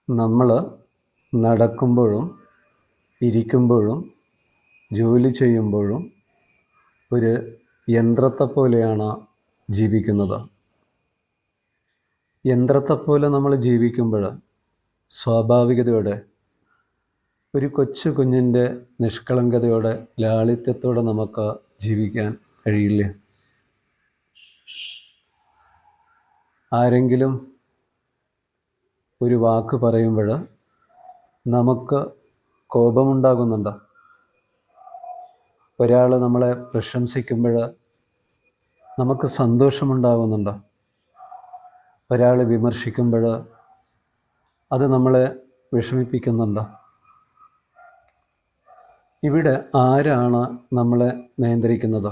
നമ്മൾ നടക്കുമ്പോഴും ഇരിക്കുമ്പോഴും ജോലി ചെയ്യുമ്പോഴും ഒരു യന്ത്രത്തെപ്പോലെയാണ് ജീവിക്കുന്നത്. യന്ത്രത്തെപ്പോലെ നമ്മൾ ജീവിക്കുമ്പോൾ സ്വാഭാവികതയോടെ ഒരു കൊച്ചു കുഞ്ഞിൻ്റെ നിഷ്കളങ്കതയോടെ ലാളിത്യത്തോടെ നമുക്ക് ജീവിക്കാൻ കഴിയില്ല. ആരെങ്കിലും ഒരു വാക്ക് പറയുമ്പോൾ നമുക്ക് കോപമുണ്ടാകുന്നുണ്ട്. ഒരാൾ നമ്മളെ പ്രശംസിക്കുമ്പോൾ നമുക്ക് സന്തോഷമുണ്ടാകുന്നുണ്ട്. ഒരാൾ വിമർശിക്കുമ്പോൾ അത് നമ്മളെ വിഷമിപ്പിക്കുന്നുണ്ട്. ഇവിടെ ആരാണ് നമ്മളെ നിയന്ത്രിക്കുന്നത്?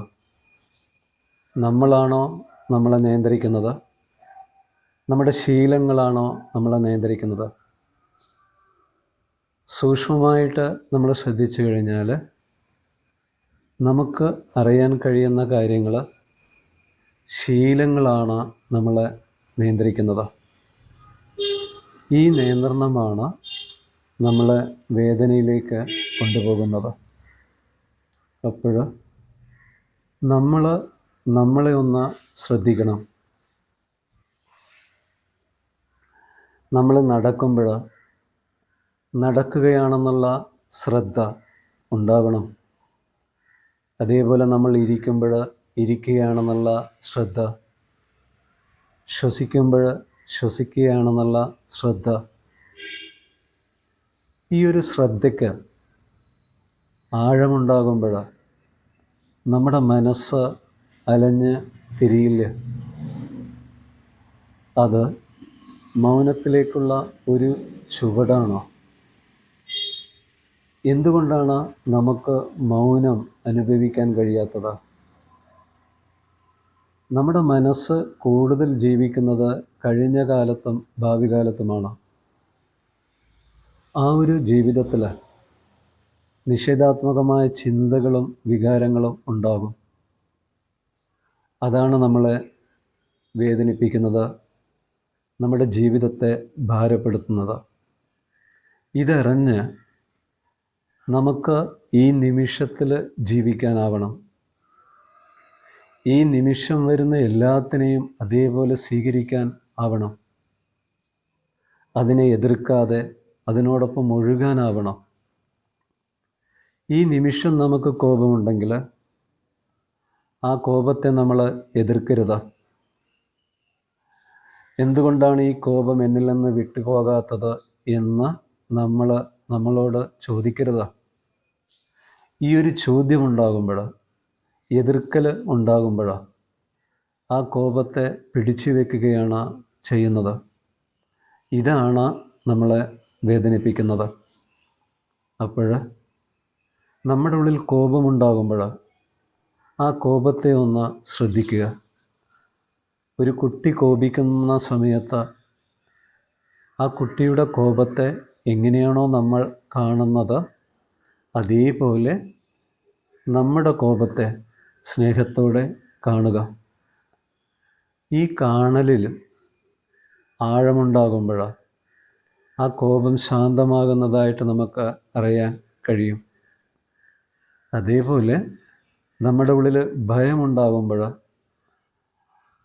നമ്മളാണോ നമ്മളെ നിയന്ത്രിക്കുന്നത്? നമ്മുടെ ശീലങ്ങളാണോ നമ്മളെ നിയന്ത്രിക്കുന്നത്? സൂക്ഷ്മമായിട്ട് നമ്മൾ ശ്രദ്ധിച്ചു കഴിഞ്ഞാൽ നമുക്ക് അറിയാൻ കഴിയുന്ന കാര്യങ്ങൾ ശീലങ്ങളാണ് നമ്മളെ നിയന്ത്രിക്കുന്നത്. ഈ നിയന്ത്രണമാണ് നമ്മളെ വേദനയിലേക്ക് കൊണ്ടുപോകുന്നത്. അപ്പോൾ നമ്മളെ ഒന്ന് ശ്രദ്ധിക്കണം. നമ്മൾ നടക്കുകയാണെന്നുള്ള ശ്രദ്ധ ഉണ്ടാവണം. അതേപോലെ നമ്മൾ ഇരിക്കുകയാണെന്നുള്ള ശ്രദ്ധ, ശ്വസിക്കുകയാണെന്നുള്ള ശ്രദ്ധ. ഈ ഒരു ശ്രദ്ധയ്ക്ക് ആഴമുണ്ടാകുമ്പോൾ നമ്മുടെ മനസ്സ് അലഞ്ഞ് തിരിയില്ല. അത് മൗനത്തിലേക്കുള്ള ഒരു ചുവടാണോ? എന്തുകൊണ്ടാണ് നമുക്ക് മൗനം അനുഭവിക്കാൻ കഴിയാത്തത്? നമ്മുടെ മനസ്സ് കൂടുതൽ ജീവിക്കുന്നത് കഴിഞ്ഞ കാലത്തും ഭാവി കാലത്തുമാണ്. ആ ഒരു ജീവിതത്തിൽ നിഷേധാത്മകമായ ചിന്തകളും വികാരങ്ങളും ഉണ്ടാകും. അതാണ് നമ്മളെ വേദനിപ്പിക്കുന്നത്, നമ്മുടെ ജീവിതത്തെ ഭാരപ്പെടുത്തുന്നത്. ഇതറിഞ്ഞ് നമുക്ക് ഈ നിമിഷത്തിൽ ജീവിക്കാനാവണം. ഈ നിമിഷം വരുന്ന എല്ലാത്തിനെയും അതേപോലെ സ്വീകരിക്കാൻ ആവണം. അതിനെ എതിർക്കാതെ അതിനോടൊപ്പം ഒഴുകാനാവണം. ഈ നിമിഷം നമുക്ക് കോപമുണ്ടെങ്കിൽ ആ കോപത്തെ നമ്മൾ എതിർക്കരുത്. എന്തുകൊണ്ടാണ് ഈ കോപം എന്നിൽ നിന്ന് വിട്ടുപോകാത്തത് എന്ന് നമ്മളോട് ചോദിക്കരുത്. ഈ ഒരു ചോദ്യം ഉണ്ടാകുമ്പോൾ, എതിർക്കൽ ഉണ്ടാകുമ്പോൾ ആ കോപത്തെ പിടിച്ചു വയ്ക്കുകയാണ് ചെയ്യുന്നത്. ഇതാണ് നമ്മളെ വേദനിപ്പിക്കുന്നത്. അപ്പോൾ നമ്മുടെ ഉള്ളിൽ കോപമുണ്ടാകുമ്പോൾ ആ കോപത്തെ ഒന്ന് ശ്രദ്ധിക്കുക. ഒരു കുട്ടി കോപിക്കുന്ന സമയത്ത് ആ കുട്ടിയുടെ കോപത്തെ എങ്ങനെയാണോ നമ്മൾ കാണുന്നത്, അതേപോലെ നമ്മുടെ കോപത്തെ സ്നേഹത്തോടെ കാണുക. ഈ കാണലിൽ ആഴമുണ്ടാകുമ്പോൾ ആ കോപം ശാന്തമാകുന്നതായിട്ട് നമുക്ക് അറിയാൻ കഴിയും. അതേപോലെ നമ്മുടെ ഉള്ളിൽ ഭയമുണ്ടാകുമ്പോൾ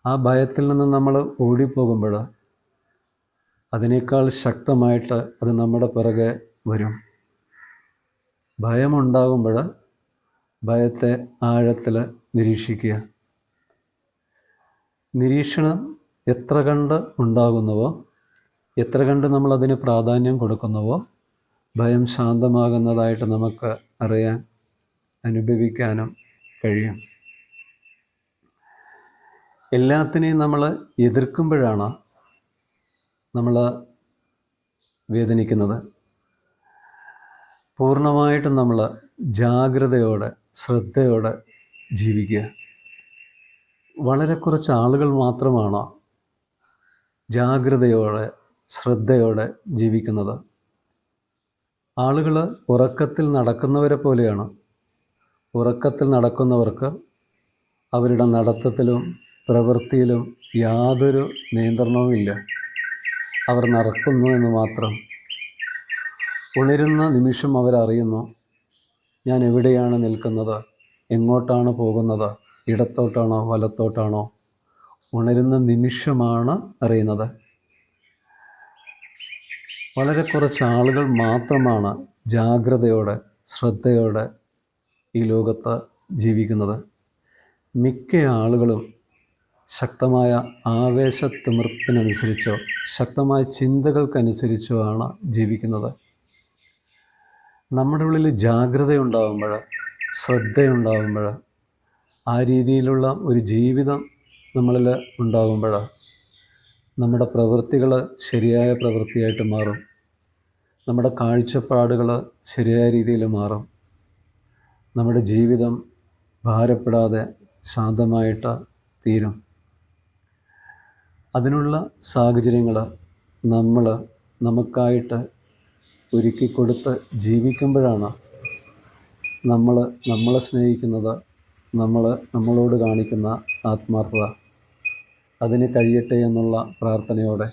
ആ ഭയത്തിൽ നിന്ന് നമ്മൾ ഓടിപ്പോകുമ്പോൾ അതിനേക്കാൾ ശക്തമായിട്ട് അത് നമ്മുടെ പിറകെ വരും. ഭയമുണ്ടാകുമ്പോൾ ഭയത്തെ ആഴത്തിൽ നിരീക്ഷിക്കുക. നിരീക്ഷണം എത്ര കണ്ട് ഉണ്ടാകുന്നുവോ, എത്ര കണ്ട് നമ്മളതിന് പ്രാധാന്യം കൊടുക്കുന്നുവോ, ഭയം ശാന്തമാകുന്നതായിട്ട് നമുക്ക് അറിയാൻ, അനുഭവിക്കാനും കഴിയും. എല്ലാത്തിനെയും നമ്മൾ എതിർക്കുമ്പോഴാണ് നമ്മൾ വേദനിക്കുന്നത്. പൂർണ്ണമായിട്ടും നമ്മൾ ജാഗ്രതയോടെ, ശ്രദ്ധയോടെ ജീവിക്കുക. വളരെ കുറച്ച് ആളുകൾ മാത്രമാണ് ജാഗ്രതയോടെ, ശ്രദ്ധയോടെ ജീവിക്കുന്നത്. ആളുകൾ ഉറക്കത്തിൽ നടക്കുന്നവരെ പോലെയാണ്. ഉറക്കത്തിൽ നടക്കുന്നവർക്ക് അവരുടെ നടത്തത്തിലും പ്രവൃത്തിയിലും യാതൊരു നിയന്ത്രണവുമില്ല. അവർ നടക്കുന്നു എന്ന് മാത്രം. ഉണരുന്ന നിമിഷം അവരറിയുന്നു, ഞാൻ എവിടെയാണ് നിൽക്കുന്നത്, എങ്ങോട്ടാണ് പോകുന്നത്, ഇടത്തോട്ടാണോ വലത്തോട്ടാണോ. ഉണരുന്ന നിമിഷമാണ് അറിയുന്നത്. വളരെ കുറച്ച് ആളുകൾ മാത്രമാണ് ജാഗ്രതയോടെ ശ്രദ്ധയോടെ ഈ ലോകത്ത് ജീവിക്കുന്നത്. മിക്ക ആളുകളും ശക്തമായ ആവേശത്തിമിർപ്പിനനുസരിച്ചോ ശക്തമായ ചിന്തകൾക്കനുസരിച്ചോ ആണ് ജീവിക്കുന്നത്. നമ്മുടെ ഉള്ളിൽ ജാഗ്രതയുണ്ടാകുമ്പോൾ, ശ്രദ്ധയുണ്ടാകുമ്പോൾ, ആ രീതിയിലുള്ള ഒരു ജീവിതം നമ്മളിൽ ഉണ്ടാകുമ്പോൾ നമ്മുടെ പ്രവൃത്തികൾ ശരിയായ പ്രവൃത്തിയായിട്ട് മാറും. നമ്മുടെ കാഴ്ചപ്പാടുകൾ ശരിയായ രീതിയിൽ മാറും. നമ്മുടെ ജീവിതം ഭാരപ്പെടാതെ ശാന്തമായിട്ട് തീരും. അതിനുള്ള സാഹചര്യങ്ങൾ നമ്മൾ നമുക്കായിട്ട് ഒരുക്കിക്കൊടുത്ത് ജീവിക്കുമ്പോഴാണ് നമ്മളെ സ്നേഹിക്കുന്നത്, നമ്മളോട് കാണിക്കുന്ന ആത്മാർത്ഥത. അതിന് കഴിയട്ടെ എന്നുള്ള പ്രാർത്ഥനയോടെ